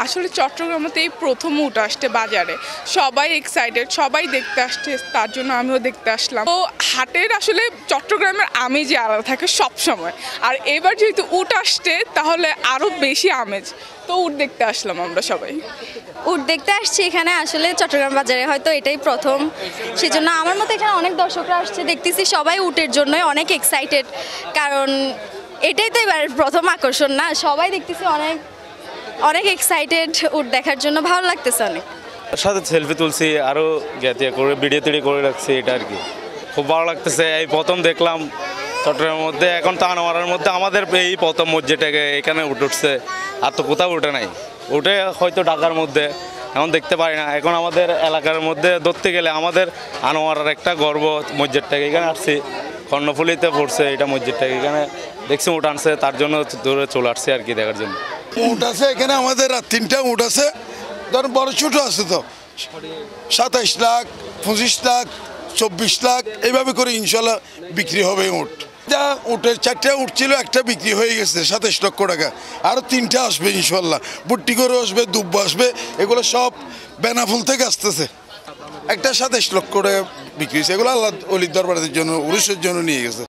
আসলে চট্টগ্রামেতে এই প্রথম উট আসছে বাজারে, সবাই এক্সাইটেড, সবাই দেখতে আসছে, তার জন্য আমিও দেখতে আসলাম। তো হাটের আসলে চট্টগ্রামের আমেজই আলাদা থাকে সব সময়, আর এবার যেহেতু উট আসছে তাহলে আরও বেশি আমেজ। তো উট দেখতে আসলাম আমরা সবাই। উট দেখতে আসছি এখানে, আসলে চট্টগ্রাম বাজারে হয়তো এটাই প্রথম, সেজন্য আমার মতো এখানে অনেক দর্শকরা আসছে, দেখতেছি সবাই উটের জন্যই অনেক এক্সাইটেড, কারণ এটাই তো এবার প্রথম আকর্ষণ না, সবাই দেখতেছি অনেক অনেক এক্সাইটেড উট দেখার জন্য, ভালো লাগতেছে অনেক। সাথে সেলফি তুলছি, আরও গ্যাতিয়া করে ভিডিও টিডিও করে রাখছি, এটা আর কি খুব ভালো লাগতেছে। এই প্রথম দেখলাম চট্টগ্রামের মধ্যে, এখন তো আনোয়ারার মধ্যে আমাদের এই প্রথম মসজিদটাকে এখানে উঠছে, আর তো কোথাও উঠে নাই, উঠে হয়তো ঢাকার মধ্যে এখন দেখতে পারি না। এখন আমাদের এলাকার মধ্যে ধরতে গেলে আমাদের আনোয়ারার একটা গর্ব মসজিদটাকে, এখানে আসছি কর্ণফুলিতে পড়ছে এটা মসজিদটাকে, এখানে দেখছি উঠ আনছে, তার জন্য দূরে চলে আসছে আর কি দেখার জন্য। উট আছে এখানে আমাদের, আর 3টা উট আছে, ধরুন বড় ছোটো আছে, তো 27 লাখ 25 লাখ 24 লাখ এইভাবে করে ইনশাল্লাহ বিক্রি হবে উট। যা উটের 4টা উট ছিল, একটা বিক্রি হয়ে গেছে 27 লক্ষ টাকা, আরও 3টা আসবে ইনশাল্লাহ, বুট্টি করে আসবে, দুব্ব আসবে, এগুলো সব বেনাফুল থেকে আসতেছে। একটা 27 লক্ষ টাকা বিক্রি হয়েছে, এগুলো আল্লাহ অলির দরবারের জন্য, উরুষের জন্য নিয়ে গেছে।